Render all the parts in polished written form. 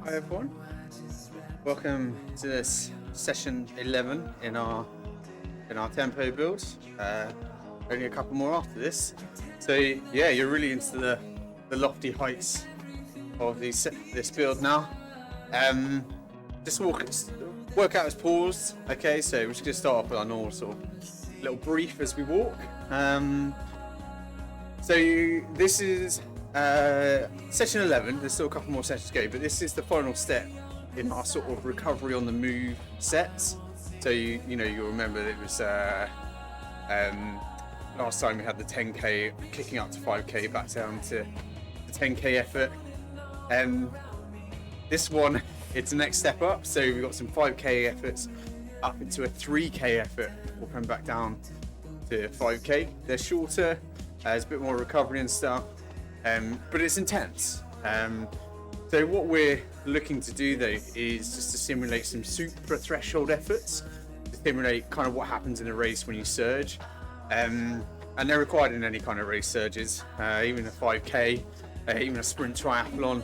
Hi everyone, welcome to this session 11 in our tempo build. Only a couple more after this, so yeah, you're really into the lofty heights of this build now. Just workout is paused. Okay, so we're just gonna start off with our normal sort of little brief as we walk. So this is session 11. There's still a couple more sessions to go, but this is the final step in our sort of recovery on the move sets. So you'll remember that it was last time we had the 10k, kicking up to 5k, back down to the 10k effort. This one, it's the next step up. So we've got some 5k efforts up into a 3k effort. We'll come back down to 5k. They're shorter. There's a bit more recovery and stuff, but it's intense. So what we're looking to do though is just to simulate some supra-threshold efforts, to simulate kind of what happens in a race when you surge. And they're required in any kind of race surges, even a 5k, even a sprint triathlon.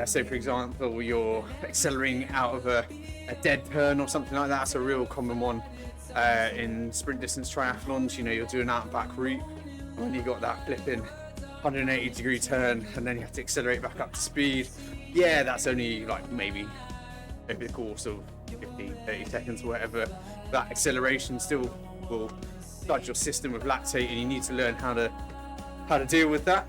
So for example, you're accelerating out of a dead turn or something like that. That's a real common one in sprint distance triathlons. You're doing out and back route, when you got that flipping 180 degree turn and then you have to accelerate back up to speed. Yeah, that's only like maybe over the course of 15-30 seconds or whatever. That acceleration still will flood your system with lactate, and you need to learn how to deal with that.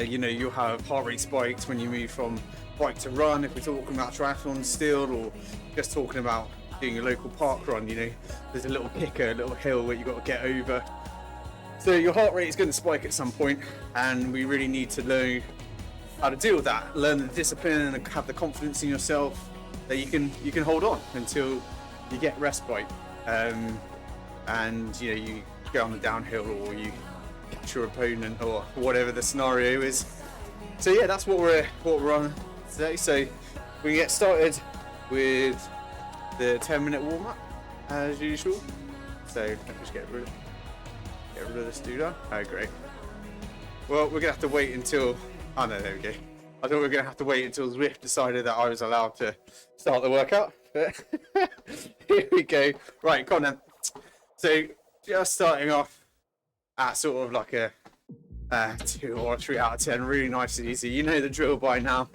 You'll have heart rate spikes when you move from bike to run, if we're talking about triathlon still, or just talking about doing a local park run. There's a little kicker, a little hill where you've got to get over. So your heart rate is going to spike at some point, and we really need to learn how to deal with that. Learn the discipline and have the confidence in yourself that you can hold on until you get respite. And you go on the downhill, or you catch your opponent, or whatever the scenario is. So yeah, that's what we're on today. So we get started with the 10-minute warm-up as usual. So let me just get rid of this dude. Oh, great. Well, we're gonna have to wait until. Oh no, there we go. I thought we were gonna have to wait until Zwift decided that I was allowed to start the workout. But here we go. Right, come on then. So just starting off at sort of like a 2 or 3 out of 10, really nice and easy. You know the drill by now.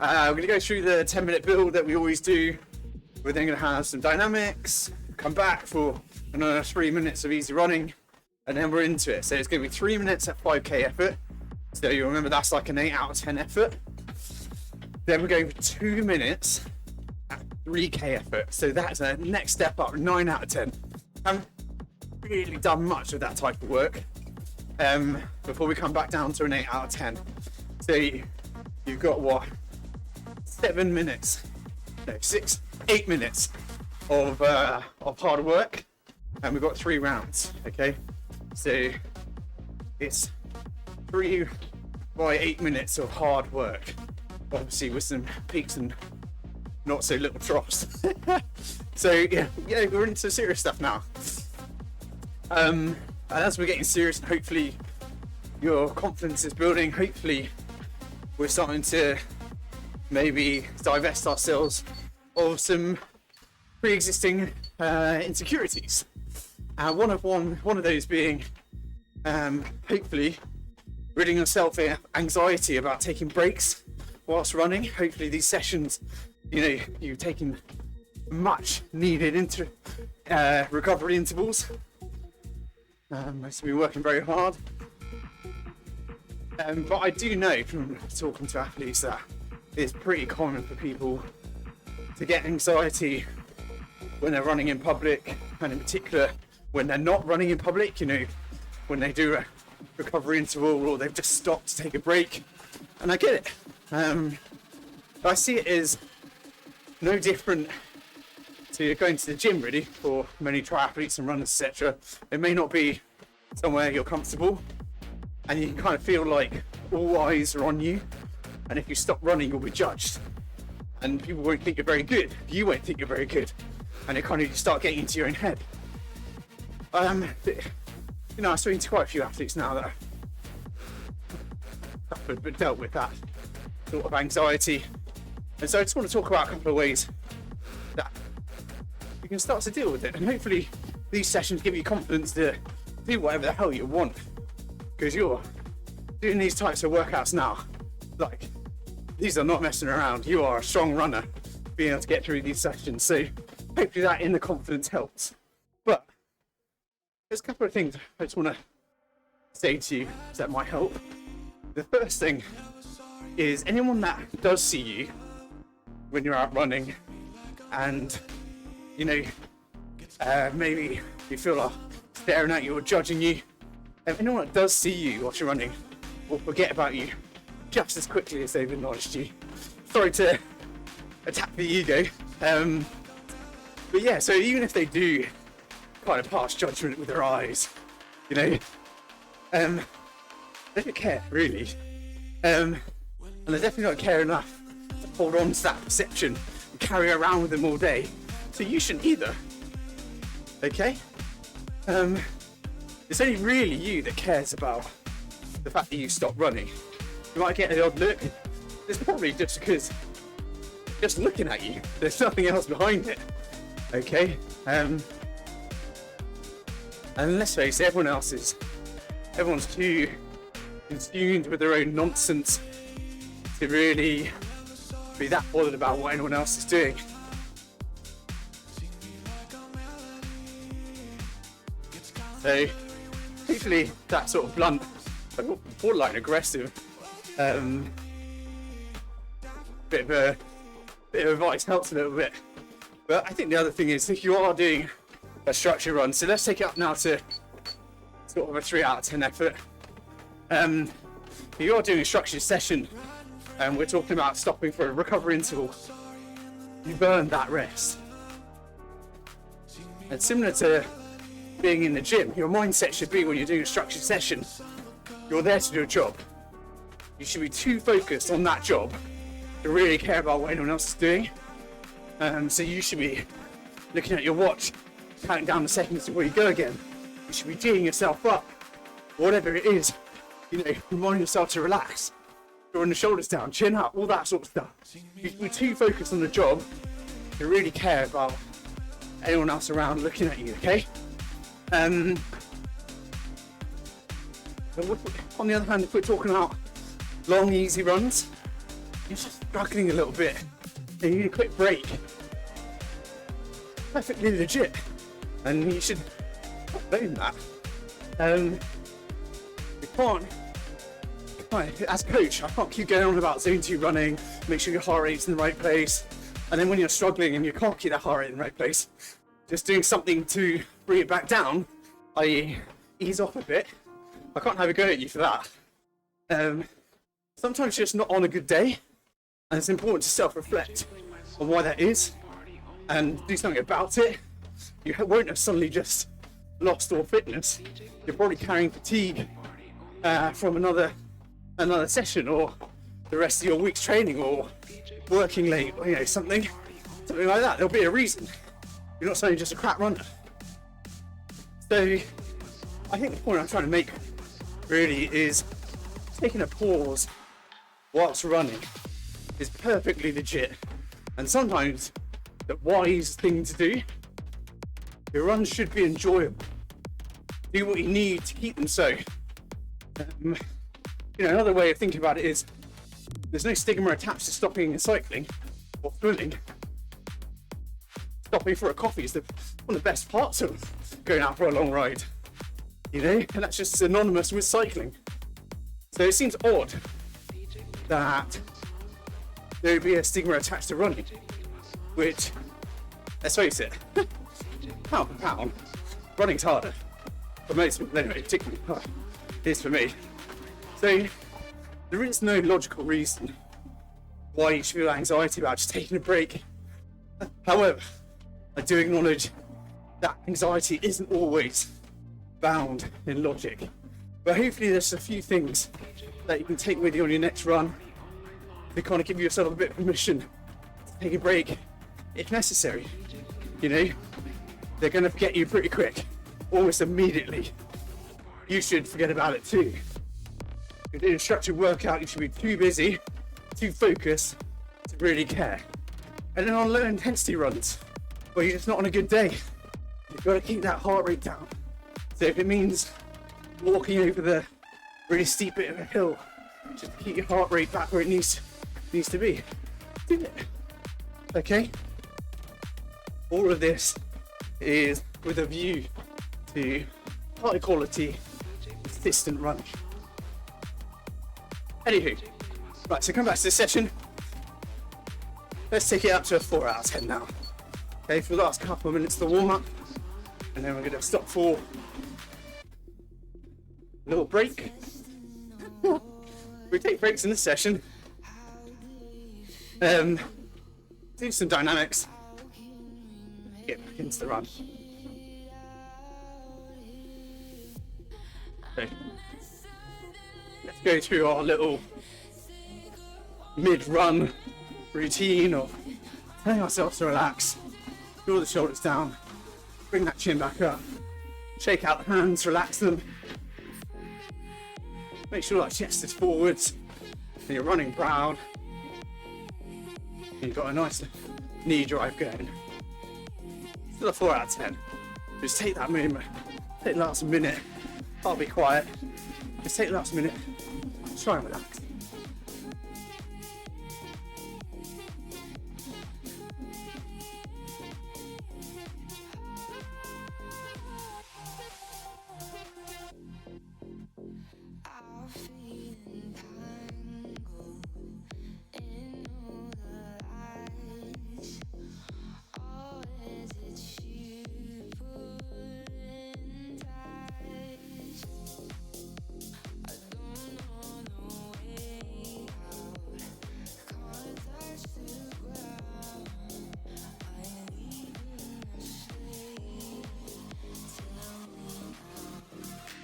We're gonna go through the 10-minute build that we always do. We're then gonna have some dynamics. Come back for another 3 minutes of easy running. And then we're into it. So it's going to be 3 minutes at 5k effort. So you remember that's like an 8 out of 10 effort. Then we're going for 2 minutes at 3k effort. So that's a next step up, 9 out of 10. Haven't really done much of that type of work before we come back down to an 8 out of 10. So you've got what? 8 minutes of hard work, and we've got 3 rounds. Okay. So it's 3 by 8 minutes of hard work, obviously with some peaks and not so little troughs. So yeah, we're into serious stuff now. And as we're getting serious, and hopefully your confidence is building, hopefully we're starting to maybe divest ourselves of some pre-existing insecurities. One of those being hopefully ridding yourself of anxiety about taking breaks whilst running. Hopefully these sessions, you've taken much needed recovery intervals. Most of you working very hard. But I do know from talking to athletes that it's pretty common for people to get anxiety when they're running in public, and in particular when they're not running in public, when they do a recovery interval or they've just stopped to take a break. And I get it. I see it as no different to going to the gym, really, for many triathletes and runners, etc. It may not be somewhere you're comfortable, and you can kind of feel like all eyes are on you, and if you stop running, you'll be judged. And people won't think you're very good. You won't think you're very good. And it kind of, you start getting into your own head. I've spoken to quite a few athletes now that have dealt with that. sort of anxiety. And so I just want to talk about a couple of ways that you can start to deal with it. And hopefully these sessions give you confidence to do whatever the hell you want, because you're doing these types of workouts now. Like, these are not messing around. You are a strong runner being able to get through these sessions. So hopefully that inner confidence helps. But there's a couple of things I just want to say to you that might help. The first thing is, anyone that does see you when you're out running and, you know, maybe you feel like staring at you or judging you, anyone that does see you whilst you're running will forget about you just as quickly as they've acknowledged you. Sorry to attack the ego, but yeah, so even if they do kind of pass judgment with their eyes, you know, they don't care really, and they definitely don't care enough to hold on to that perception and carry around with them all day. So you shouldn't either. Okay? It's only really you that cares about the fact that you stop running. You might get an odd look. It's probably just because just looking at you. There's nothing else behind it. Okay? And let's face it, everyone's too consumed with their own nonsense to really be that bothered about what anyone else is doing. So hopefully that sort of blunt, borderline aggressive, bit of advice helps a little bit. But I think the other thing is, if you are doing a structure run, so let's take it up now to sort of a 3 out of 10 effort. If you are doing a structured session and we're talking about stopping for a recovery interval, you burn that rest. And similar to being in the gym, your mindset should be, when you're doing a structured session, you're there to do a job. You should be too focused on that job to really care about what anyone else is doing. So you should be looking at your watch, counting down the seconds before you go again. You should be geeing yourself up, whatever it is. You know, remind yourself to relax, drawing the shoulders down, chin up, all that sort of stuff. You should be too focused on the job to really care about anyone else around looking at you, okay? But on the other hand, if we're talking about long, easy runs, you're just struggling a little bit and you need a quick break. Perfectly legit, and you should blame that. You can't, as a coach, I can't keep going on about zone 2 running, make sure your heart rate's in the right place, and then when you're struggling and you can't keep that heart rate in the right place, just doing something to bring it back down, i.e. ease off a bit. I can't have a go at you for that. Sometimes you're just not on a good day, and it's important to self-reflect on why that is and do something about it. You won't have suddenly just lost all fitness. You're probably carrying fatigue from another session, or the rest of your week's training, or working late, or, you know, something like that. There'll be a reason. You're not suddenly just a crap runner. So I think the point I'm trying to make really is, taking a pause whilst running is perfectly legit, and sometimes the wise thing to do. Your runs should be enjoyable. Do what you need to keep them so. You know, another way of thinking about it is, there's no stigma attached to stopping and cycling or swimming. Stopping for a coffee is one of the best parts of going out for a long ride, you know, and that's just synonymous with cycling. So it seems odd that there would be a stigma attached to running, which, let's face it, pound for pound, running's harder for most people anyway, particularly it is for me. So there is no logical reason why you should feel anxiety about just taking a break. However, I do acknowledge that anxiety isn't always bound in logic, but hopefully there's a few things that you can take with you on your next run to kind of give yourself a bit of permission to take a break if necessary. You know, they're going to forget you pretty quick, almost immediately. You should forget about it too. If you're doing a structured workout, you should be too busy, too focused to really care. And then on low intensity runs, where you're just not on a good day, you've got to keep that heart rate down. So if it means walking over the really steep bit of a hill, just to keep your heart rate back where it needs to be, do it. Okay? All of this is with a view to high quality, consistent running. Anywho, right, so come back to this session. Let's take it up to a 4 out of 10 now. Okay, for the last couple of minutes, the warm up, and then we're going to stop for a little break. We take breaks in this session. Do some dynamics. Get back into the run. Okay. Let's go through our little mid-run routine of telling ourselves to relax, draw the shoulders down, bring that chin back up, shake out the hands, relax them, make sure that chest is forwards, and you're running proud, and you've got a nice knee drive going. Still a 4 out of 10. Just take that moment, take the last minute, I'll be quiet, just take the last minute, try and relax.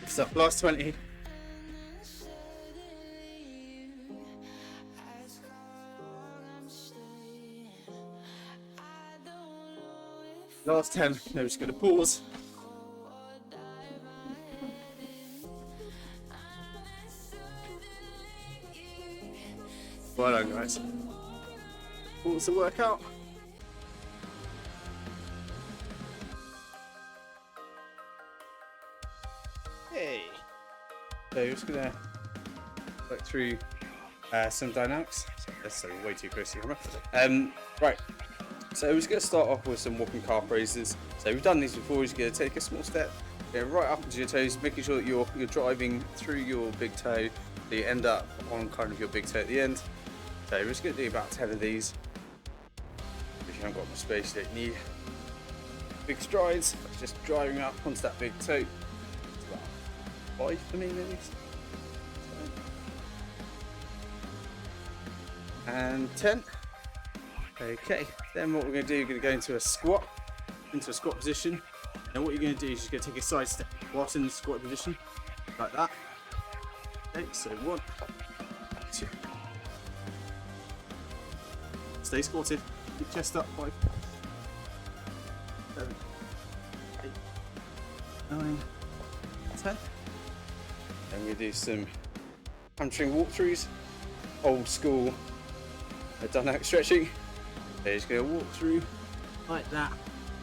So last 20. Last 10. Now we're just going to pause. Well done, guys. Pause the workout. Hey. So we're just gonna work through some dynamics. That's way too close to the camera. Right. So we're just gonna start off with some walking calf raises. So we've done these before. We're just gonna take a small step, go right up into your toes, making sure that you're driving through your big toe, so you end up on kind of your big toe at the end. So we're just gonna do about 10 of these. If you haven't got much space, you don't need big strides. Just driving up onto that big toe. 5 for me, maybe. And 10. Okay, then what we're going to do, we're going to go into a squat position. And what you're going to do is you're going to take a side step whilst in the squat position, like that. Okay, so 1, 2. Stay squatted, keep chest up, 5, 7, 8, 9, 10. And we do some hamstring walkthroughs, old school dynamic stretching. They're just going to walk through like that,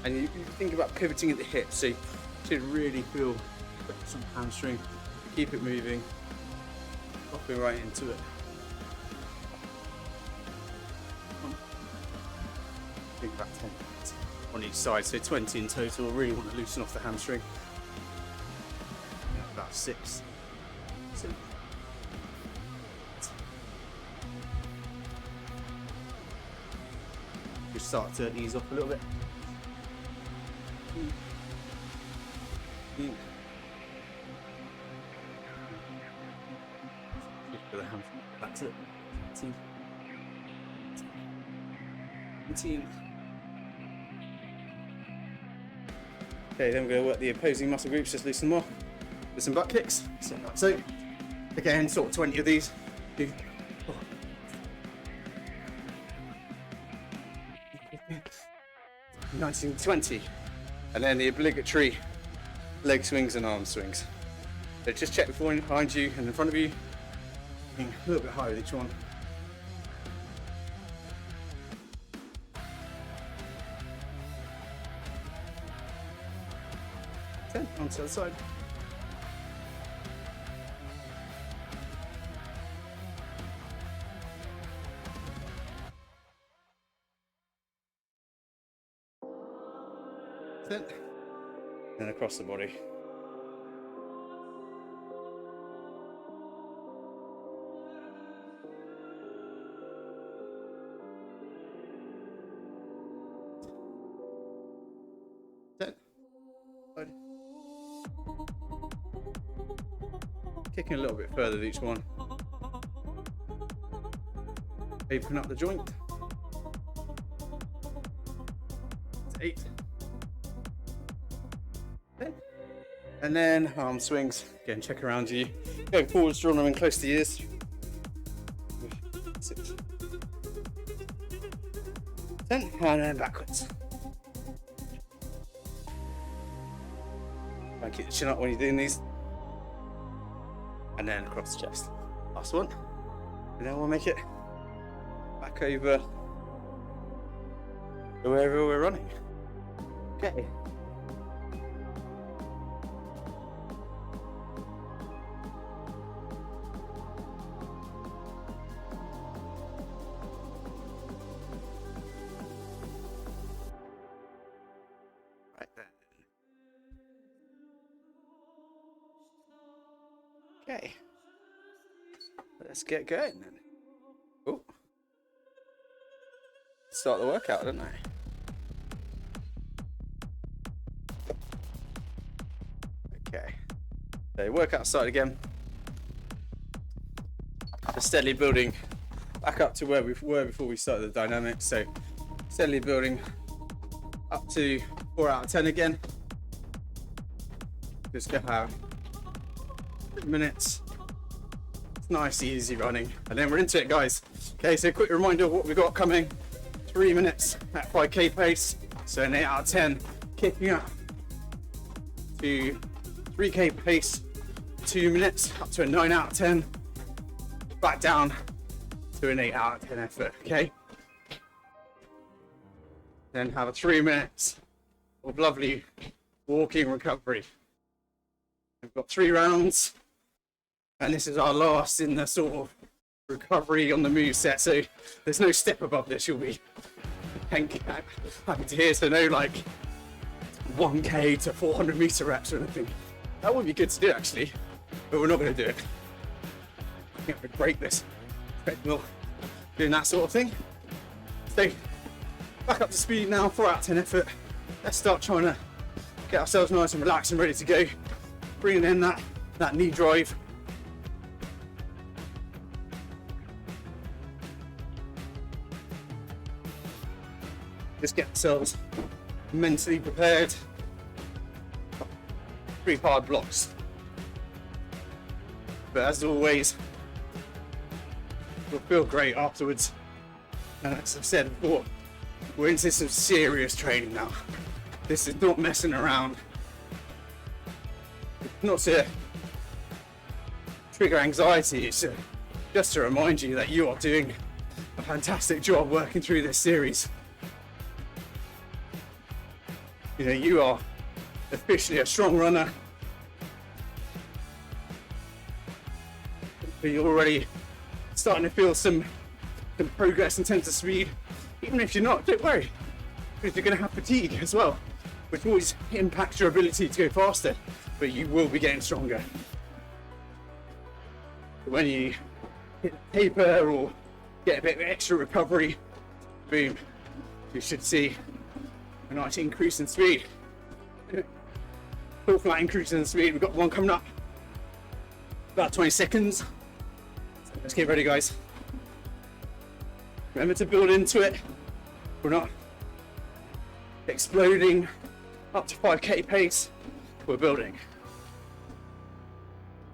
and you think about pivoting at the hip, so you should really feel some hamstring. Keep it moving, popping right into it. Think about 10 minutes on each side, so 20 in total. Really want to loosen off the hamstring. About 6. Just start to ease off a little bit. For the hamstring. That's it. 18. Okay, then we're going to work the opposing muscle groups, just loosen them off with some butt kicks. So again, sort of 20 of these. 19, 20. And then the obligatory leg swings and arm swings. So just check behind you and in front of you. A little bit higher with each one. 10, onto the side. And across the body. Kicking a little bit further with each one. Open up the joint. 8. 10. And then arm swings. Again, check around you. Going forwards, draw them in close to ears. 6. 10. And then backwards. Try and keep the chin up when you're doing these. And then across the chest. Last one. And then we'll make it back over to wherever we're running. Okay. Right then. Okay. Let's get going then. Oh. Start the workout, don't I? Okay. So workout started again. Just steadily building back up to where we were before we started the dynamics. So steadily building up to 4 out of 10 again. Just go out 3 minutes. It's nice, easy running. And then we're into it, guys. Okay, so quick reminder of what we've got coming. 3 minutes at 5k pace. So an 8 out of 10. Kicking up to 3k pace. 2 minutes up to a 9 out of 10. Back down to an 8 out of 10 effort, okay? Then have a 3 minutes of lovely walking recovery. We've got 3 rounds, and this is our last in the sort of recovery on the move set, so there's no step above this. You'll be happy to hear, so no like 1k to 400 meter reps or anything. That would be good to do actually, but we're not going to do it. I think I'm going to break this treadmill doing that sort of thing. So back up to speed now, 4 out of 10 effort. Let's start trying to get ourselves nice and relaxed and ready to go. Bringing in that knee drive. Just get ourselves mentally prepared. 3 hard blocks. But as always, we'll feel great afterwards. And as I've said before, we're into some serious training now. This is not messing around. Not to trigger anxiety, it's just to remind you that you are doing a fantastic job working through this series. You know, you are officially a strong runner. But you're already starting to feel some progress in terms of speed. Even if you're not, don't worry, because you're going to have fatigue as well, which always impacts your ability to go faster, but you will be getting stronger. When you hit the taper or get a bit of extra recovery, boom, you should see a nice increase in speed. Talking about increase in speed, we've got one coming up, about 20 seconds. So let's get ready, guys. Remember to build into it. We're not exploding up to 5k pace, we're building.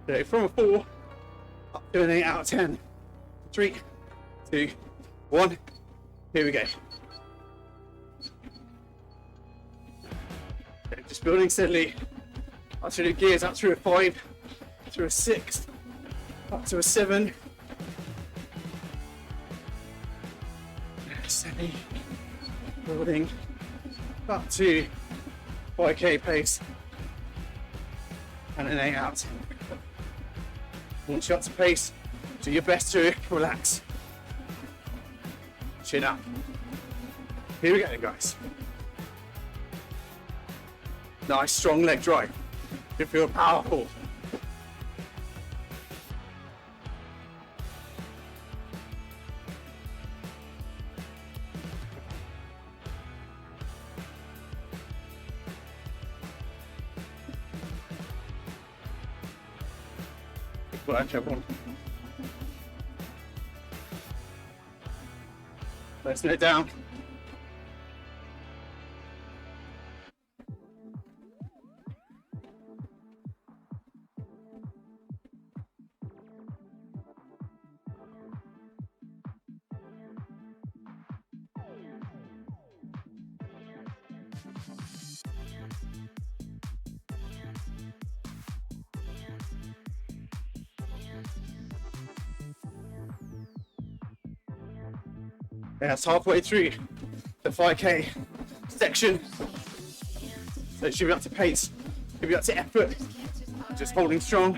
So from a 4 up to an 8 out of 10. 3, 2, 1, here we go. Okay, just building steadily up through the gears, up through a 5, through a 6, up to a 7. Steady, building up to 5k pace. and an 8 out. Once you're up to pace, do your best to relax. Chin up. Here we go, guys. Nice strong leg drive. You feel powerful. Good work, everyone. Let's note down. Yeah, it's halfway through the 5K section. So it should be up to pace, should be up to effort. Just holding strong.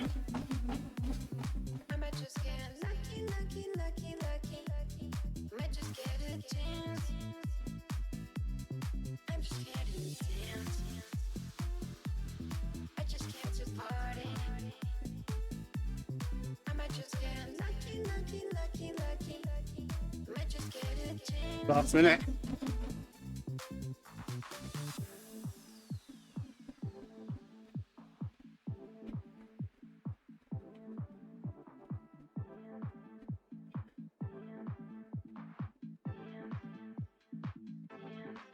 Last minute.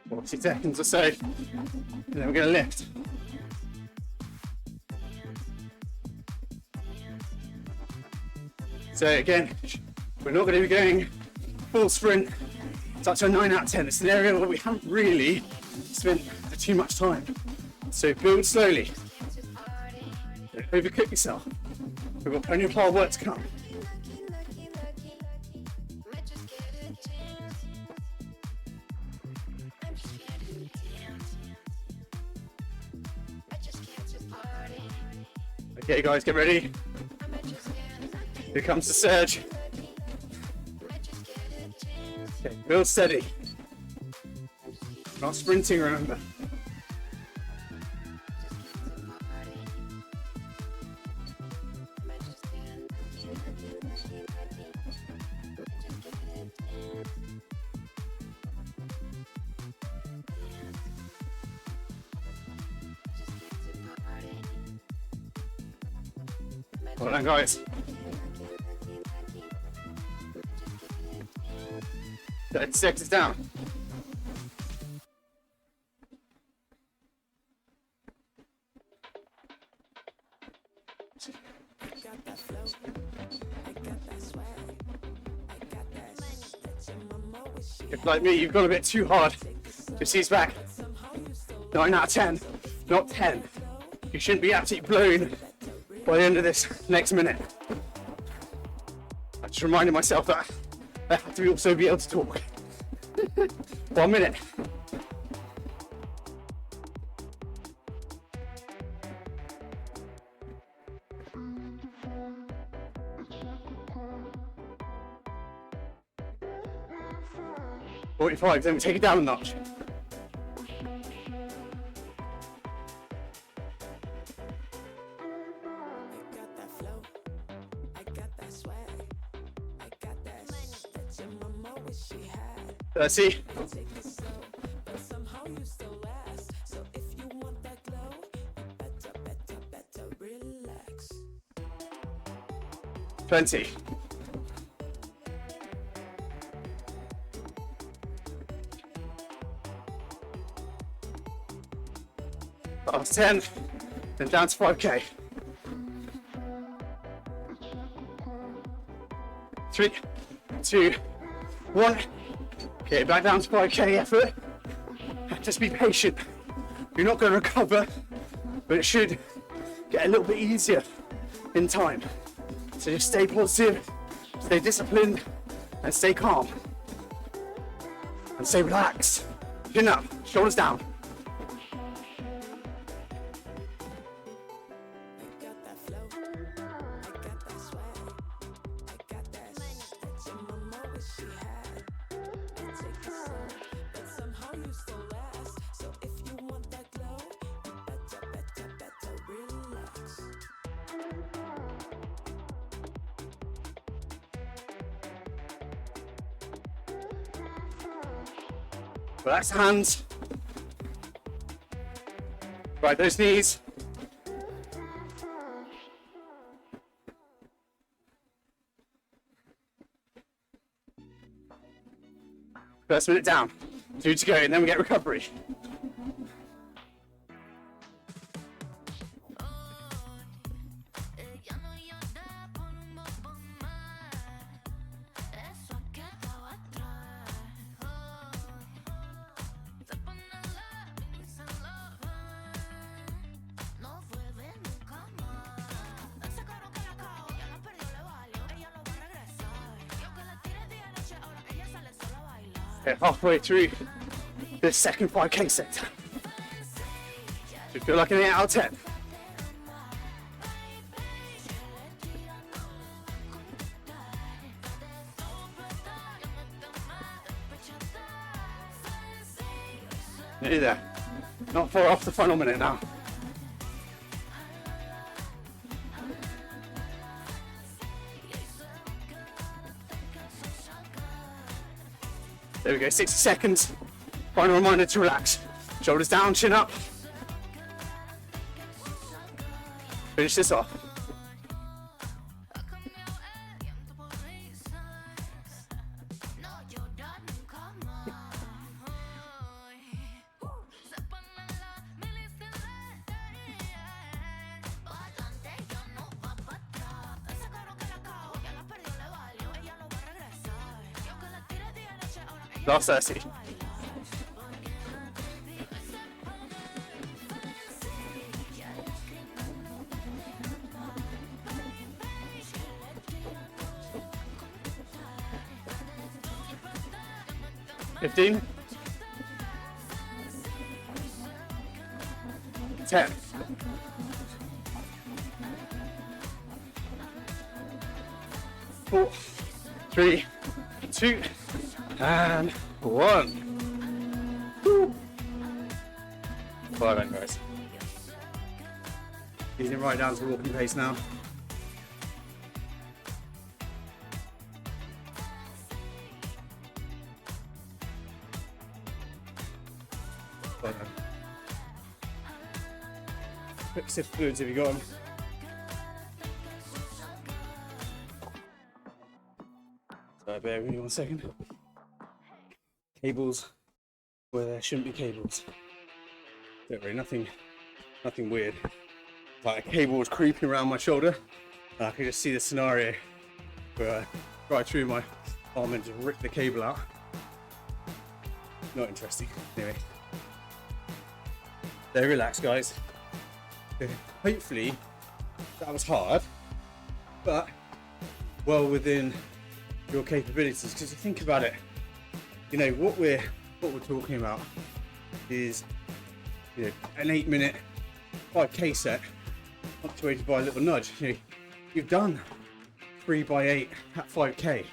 Well, 2 seconds or so, and then we're going to lift. So again, we're not going to be going full sprint. It's up to a 9 out of 10. It's an area where we haven't really spent too much time. So build slowly. Don't overcook yourself. We've got plenty of hard work to come. Okay guys, get ready. Here comes the surge. Okay, build steady. Not sprinting, remember. Well done, guys. 30 seconds down. If like me, you've gone a bit too hard, just ease back. 9 out of 10, not 10. You shouldn't be absolutely blown by the end of this next minute. I just reminded myself that I have to also be able to talk. 1 minute. .45, then we take it down a notch. See. 20. Last 10, then down to 5K. 3, 2, 1. Okay, back down to 5K effort. Just be patient. You're not going to recover, but it should get a little bit easier in time. So just stay positive, stay disciplined, and stay calm. And stay relaxed. Chin up, shoulders down. Relax the hands. Right, those knees. First minute down. 2 to go, and then we get recovery. Okay, halfway through this second 5K set. Should feel like an 8 out of 10. Nearly there. Not far off the final minute now. There we go, 60 seconds. Final reminder to relax. Shoulders down, chin up. Finish this off. Last 30. $15. 10. 4, 3, 2, and 1. Woo. Well done, guys. Easing right down to walking pace now. Well done. Quick sip of fluids if you got them. So bear with me 1 second. Cables where there shouldn't be cables. Don't worry, nothing weird. Like a cable was creeping around my shoulder, and I could just see the scenario where I right through my arm and just rip the cable out. Not interesting. Anyway, so relax, guys. Hopefully that was hard, but well within your capabilities. Because you think about it, you know what we're talking about is, you know, an 8-minute 5K set punctuated by a little nudge. You know, you've done 3x8 at 5K.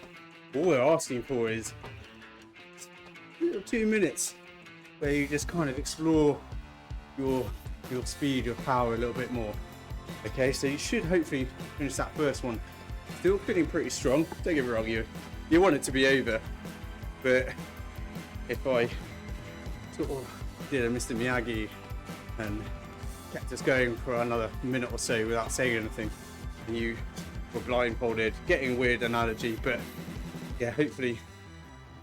All we're asking for is 2 minutes where you just kind of explore your speed, your power a little bit more. Okay, so you should hopefully finish that first one still feeling pretty strong. Don't get me wrong, you want it to be over, but if I sort of did a Mr. Miyagi and kept us going for another minute or so without saying anything, and you were blindfolded, getting a weird analogy, but yeah, hopefully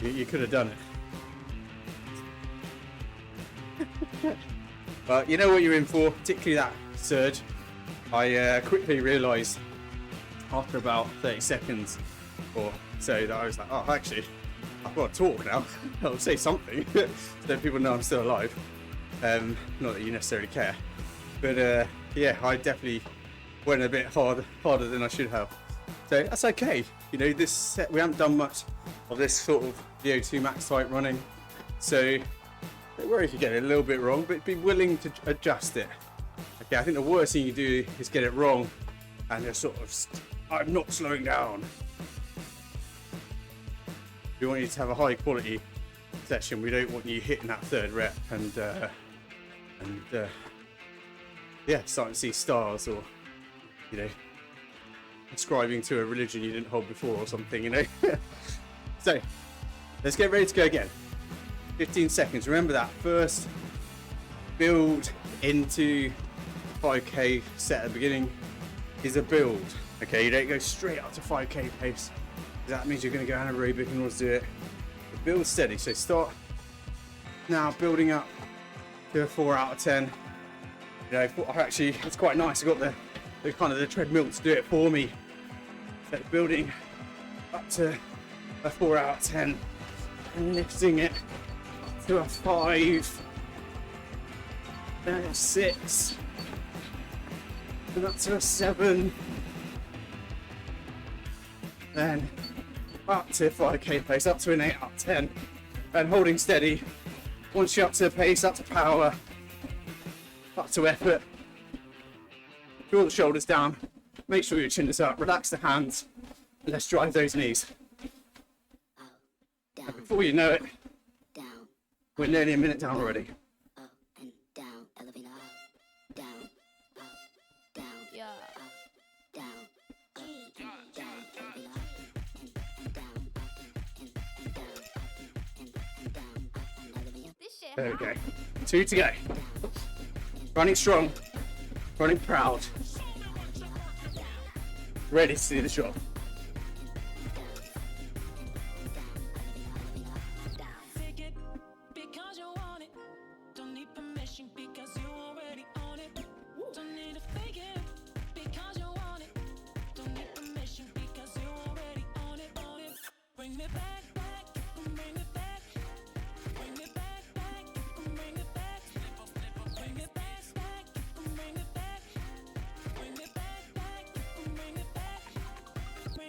you could have done it. But you know what you're in for, particularly that surge. I quickly realised after about 30 seconds or so that I was like, oh, actually, I've got to talk now. I'll say something so that people know I'm still alive. Not that you necessarily care. But yeah, I definitely went a bit harder than I should have. So that's okay. You know, this set, we haven't done much of this sort of VO2 max type running. So don't worry if you get it a little bit wrong, but be willing to adjust it. Okay, I think the worst thing you do is get it wrong and just sort of, I'm not slowing down. We want you to have a high quality session. We don't want you hitting that third rep and yeah, starting to see stars, or, you know, ascribing to a religion you didn't hold before or something, you know. So let's get ready to go again. 15 seconds. Remember that first build into 5k set at the beginning is a build. Okay, you don't go straight up to 5k pace. That means you're going to go anaerobic in order to do it. But build steady. So start now building up to a 4 out of 10. You know, actually, it's quite nice. I got the kind of the treadmill to do it for me. So building up to a 4 out of 10 and lifting it to a 5, then a 6, and up to a 7, then up to 5k pace, up to an 8 out of 10, and holding steady. Once you're up to pace, up to power, up to effort, draw the shoulders down, make sure your chin is up, relax the hands, and let's drive those knees. And before you know it, we're nearly a minute down already. Up and down, elevator up, down, yeah, up, down, up and down, elevator up, and down, and down, and down, elevator. This shit. There we go. 2 to go. Running strong, running proud. Ready to see the shot.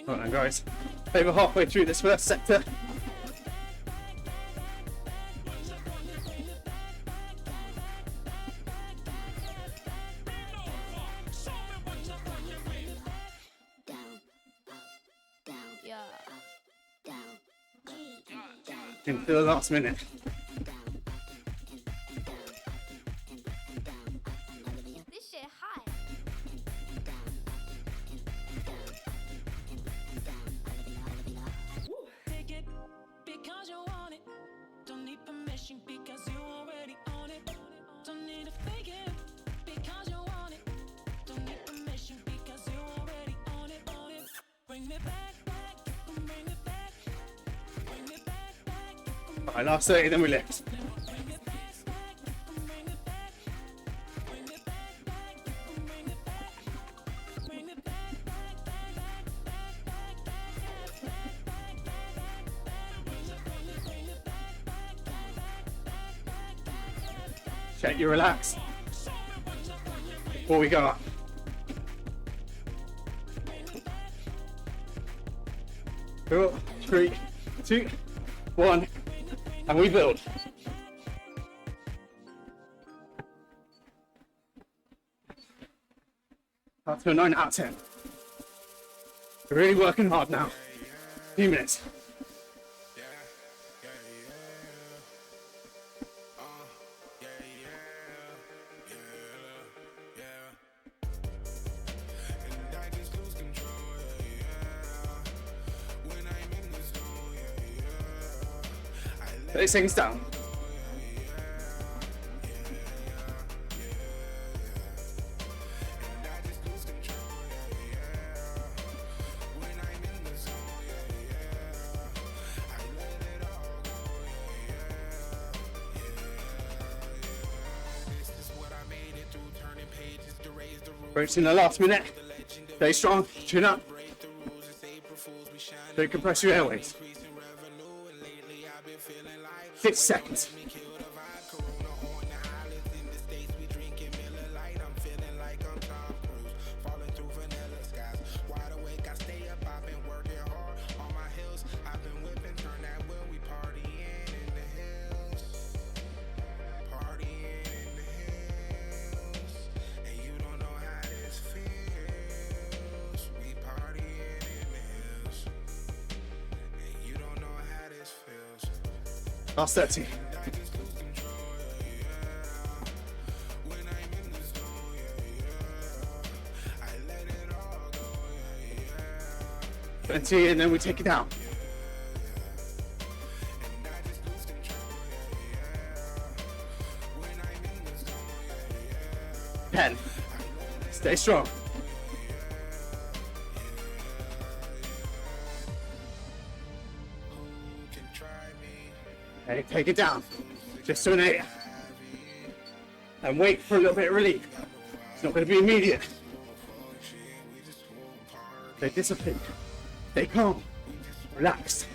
Right then guys, over halfway through this first sector. Into the last minute. This shit high. Take it because you want it. Don't need permission because you already own it. Don't need to fake it because you want it. Don't need permission because you already own it. Bring me back, bring me back, bring me back. Alright, last 30, then we lift. Check you relax before we go up. 4, 3, 2, 1, and we build. Up to a 9 out of 10. We're really working hard now. A few minutes. Thirty seconds down. Approaching the last minute. Stay strong, chin up. Don't compress your airways. 6 seconds. Last 30. And then we take it down. 10. Stay strong. Okay, take it down. Just to an 8. And wait for a little bit of relief. It's not going to be immediate. Stay disciplined. Stay calm. Relaxed.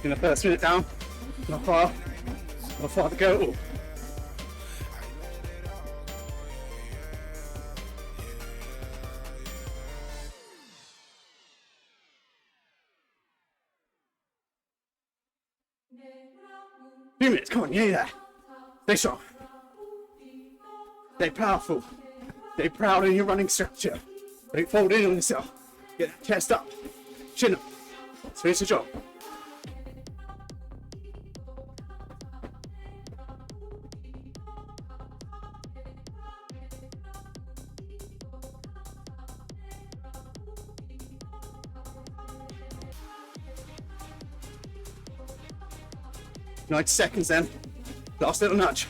In the first minute down, not far to go. Few minutes, come on, yeah. Stay strong. Stay powerful. Stay proud in your running structure. Don't fold in on yourself. Get that chest up, chin up. Let's finish the job. $90 then. Last little nudge.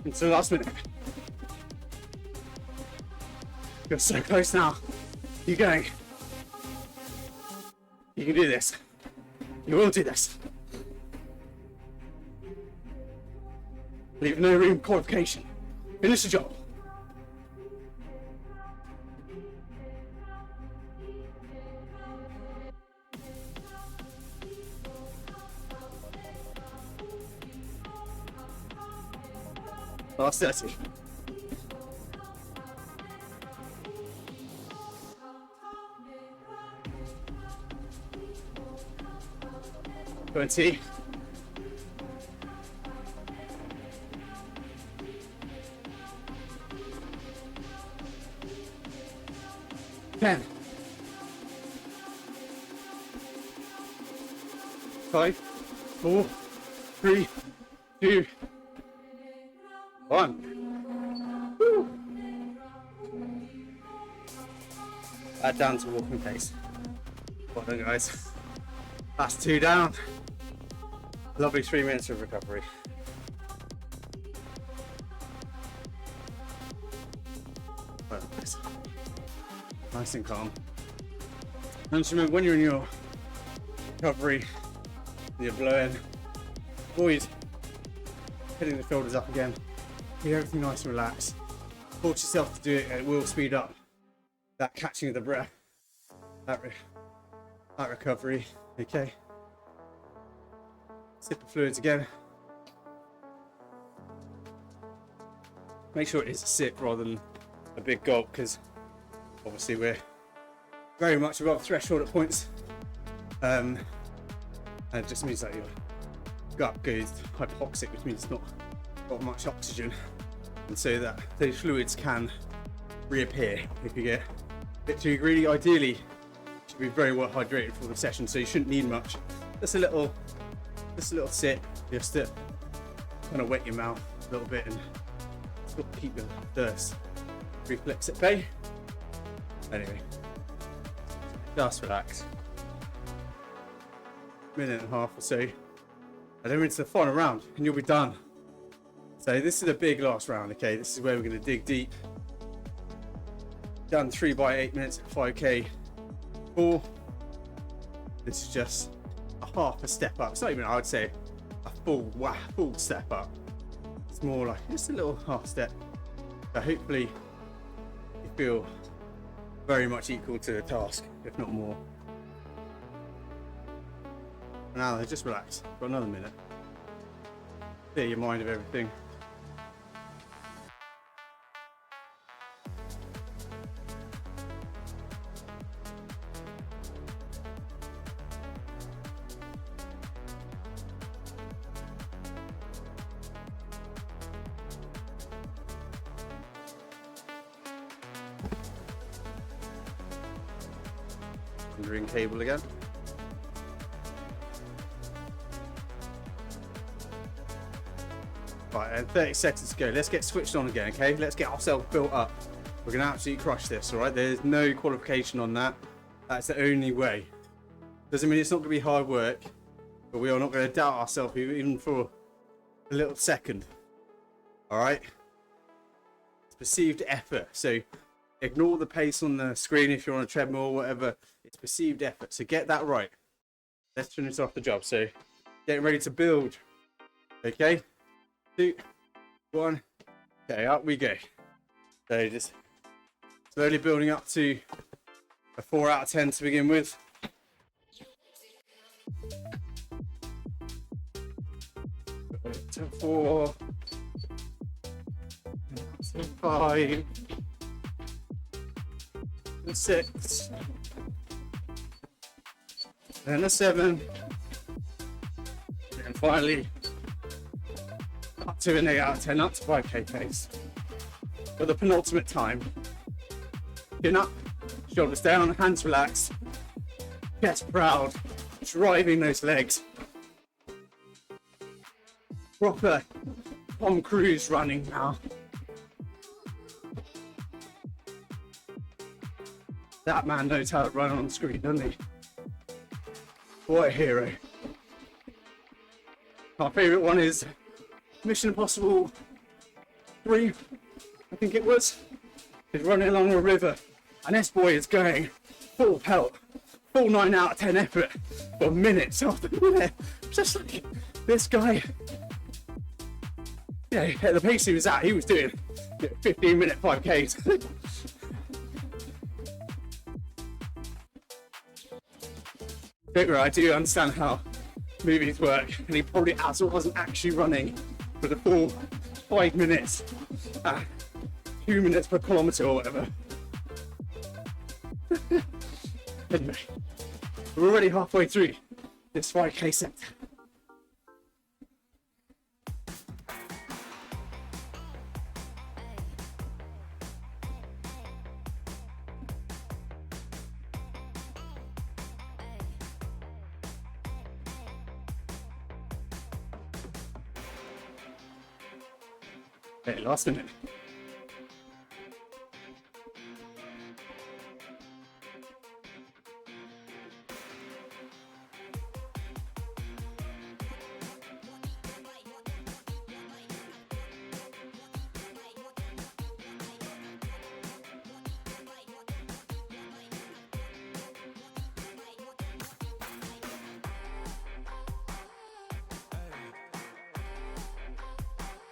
It's the last minute. You're so close now. Keep going. You can do this. You will do this. Leave no room for qualification. Finish the job. Last 30. Ten. 5, 4, 3, 2, 1. Woo. Add down to walking pace. Well done, guys. That's 2 down. Lovely 3 minutes of recovery. Well, nice and calm. And just remember, when you're in your recovery, you're blowing, avoid hitting the shoulders up again. Keep everything nice and relaxed. Force yourself to do it, and it will speed up that catching of the breath, that recovery. Okay. Sip of fluids again. Make sure it is a sip rather than a big gulp, because obviously we're very much above threshold at points. And it just means that your gut goes hypoxic, which means it's not got much oxygen, and so that those fluids can reappear if you get a bit too greedy. Ideally, you should be very well hydrated for the session, so you shouldn't need much. Just a little sip, just to kind of wet your mouth a little bit and sort of keep the thirst reflex at bay. Anyway, just relax. Minute and a half or so, and then we're into the final round, and you'll be done. So this is a big last round. Okay, this is where we're going to dig deep. Done 3 by 8 minutes at 5k 4. This is just a half a step up. It's not even, I would say, a full step up. It's more like just a little half step. So hopefully you feel very much equal to the task, if not more. Now just relax. Got another minute. Clear your mind of everything. Ring cable again. Right, and 30 seconds to go. Let's get switched on again, okay? Let's get ourselves built up. We're gonna absolutely crush this, all right? There's no qualification on that. That's the only way. Doesn't mean it's not gonna be hard work, but we are not gonna doubt ourselves even for a little second. All right? It's perceived effort, so ignore the pace on the screen if you're on a treadmill or whatever. It's perceived effort, so get that right. Let's finish off the job. So getting ready to build. Okay, 2, 1. Okay, up we go. So just slowly building up to a 4 out of 10 to begin with. To 4, to 5, and 6, then a 7, and finally up to an 8 out of 10, up to 5k pace. For the penultimate time. Chin up, shoulders down, hands relaxed, chest proud, driving those legs. Proper Tom Cruise running now. That man knows how to run on screen, doesn't he? What a hero. My favourite one is Mission Impossible 3, I think it was. He's running along a river, and this boy is going full pelt, full 9 out of 10 effort for minutes after minute. Just like this guy. Yeah, at the pace he was at, he was doing 15-minute 5Ks. Don't worry, I do understand how movies work, and he probably wasn't actually running for the full 5 minutes, 2 minutes per kilometre or whatever. Anyway, we're already halfway through this 5k set. Okay, last minute.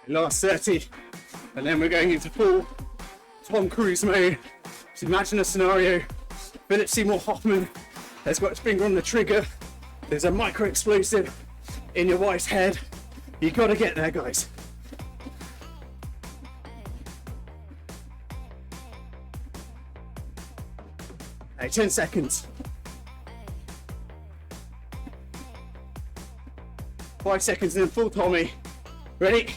Last 30, and then we're going into full Tom Cruise mode. So imagine a scenario: Philip Seymour Hoffman has got his finger on the trigger. There's a micro explosive in your wife's head. You gotta get there, guys. Hey, 10 seconds. 5 seconds in full Tommy. Ready?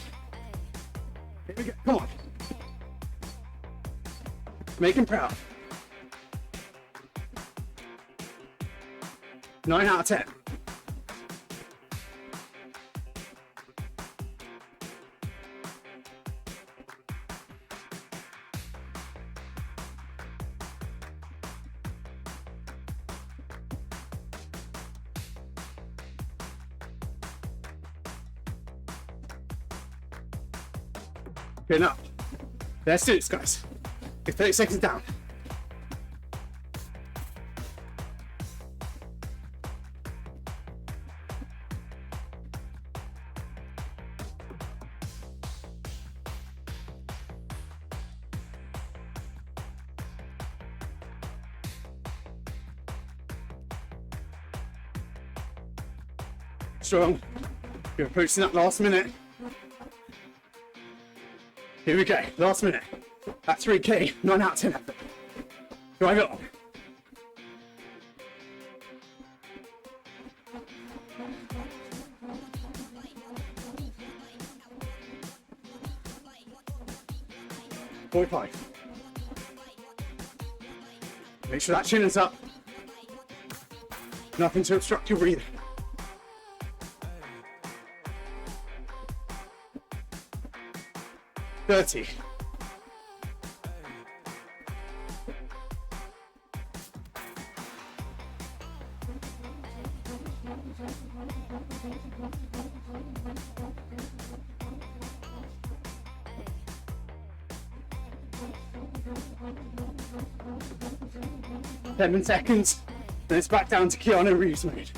Here we go, come on. Make him proud. 9 out of 10. Good enough. Let's do this, guys. Get 30 seconds down. strong. You're approaching that last minute. Here we go, last minute. At 3K, 9 out of 10 effort. Drive it on. .45. Make sure that chin is up. Nothing to obstruct your breathing. .30. Seven seconds, then it's back down to Keanu Reeves mode.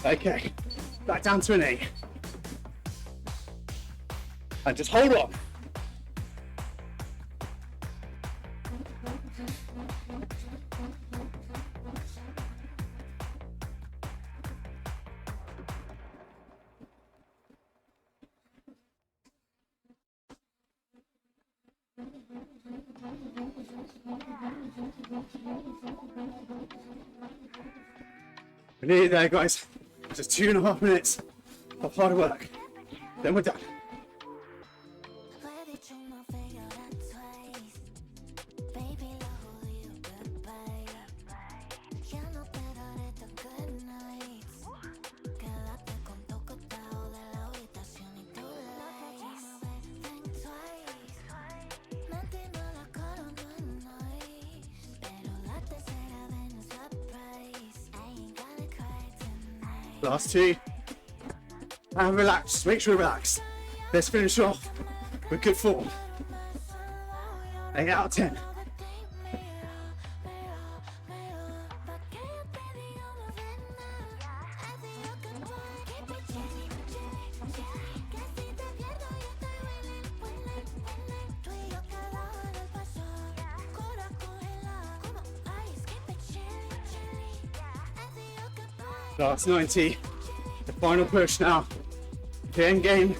Okay, back down to an 8. And just hold on. We're nearly there, guys. Just 2.5 minutes of hard work. Then we're done. Last 2. And relax. Make sure you relax. Let's finish off with good form. 8 out of 10. Last 90, the final push now, the end game.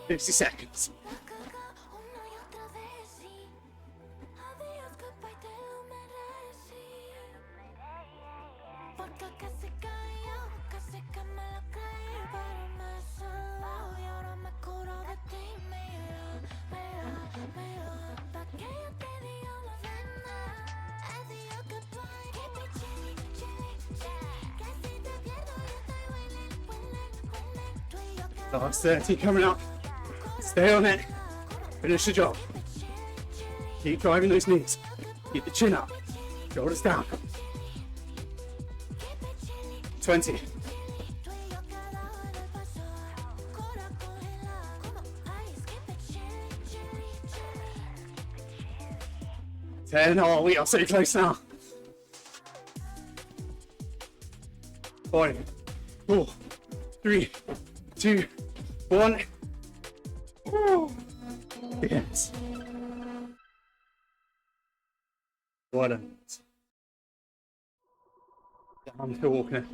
Fifty seconds. Last 30 coming up. Stay on it. Finish the job. Keep driving those knees. Keep the chin up. Shoulders down. 20. 10. Oh, we are so close now. 5, 4, 3, 2, 1. Yes. Well done. I'm still walking it.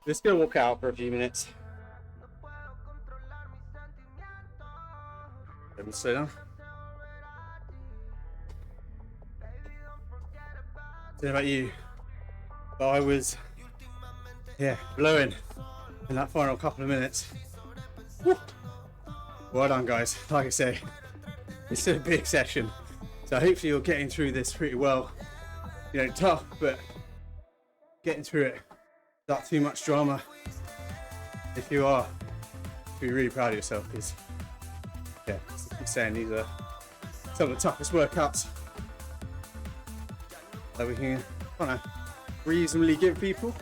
Just go walk out for a few minutes. Let me sit down. I don't know about you, but I was, blowing in that final couple of minutes. Woo. Well done, guys. Like I say, it's a big session, so hopefully you're getting through this pretty well. You know, tough, but getting through it without too much drama. If you are, be really proud of yourself, because as I keep saying, these are some of the toughest workouts that we can kind of reasonably give people.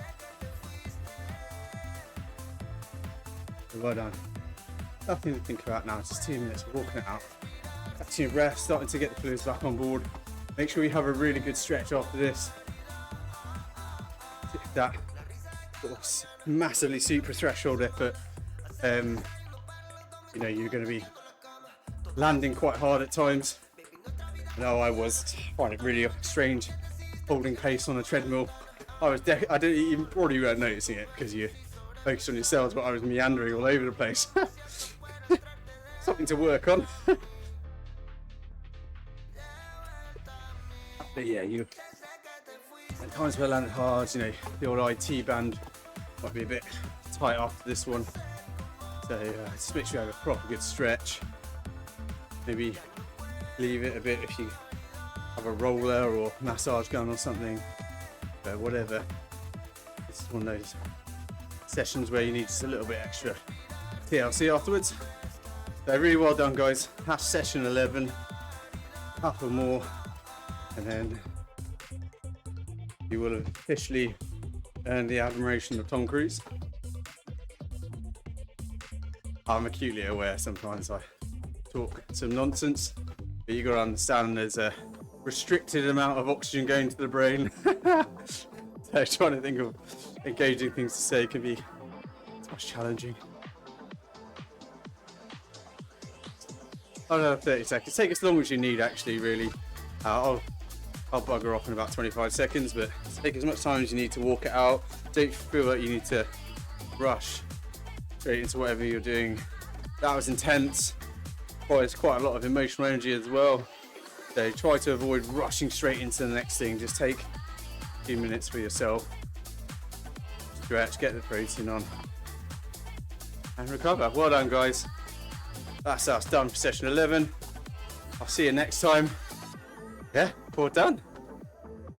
well done. Nothing to think about now, it's just 2 minutes of walking it out. Catching your breath, starting to get the fluids back on board. Make sure you have a really good stretch after this. That sort of massively super threshold effort, you know, you're going to be landing quite hard at times. I was finding it really strange holding pace on a treadmill. I didn't even, probably weren't noticing it because you focused on yourselves, but I was meandering all over the place. Something to work on. But yeah, at times where I landed hard, you know, the old IT band might be a bit tight after this one. So just make sure you have a proper good stretch. Maybe leave it a bit if you have a roller or massage gun or something. But whatever. This is one of those sessions where you need just a little bit extra TLC afterwards. So really well done, guys. That's session 11. A couple more. And then you will have officially earned the admiration of Tom Cruise. I'm acutely aware sometimes I talk some nonsense, but you got to understand there's a restricted amount of oxygen going to the brain. So trying to think of engaging things to say can be much challenging. Another 30 seconds. Take as long as you need, actually, really. I'll bugger off in about 25 seconds, but take as much time as you need to walk it out. Don't feel like you need to rush straight into whatever you're doing. That was intense. Requires quite a lot of emotional energy as well. So try to avoid rushing straight into the next thing. Just take a few minutes for yourself. Stretch, get the protein on, and recover. Well done, guys. That's us done for session 11. I'll see you next time. Yeah, we're done.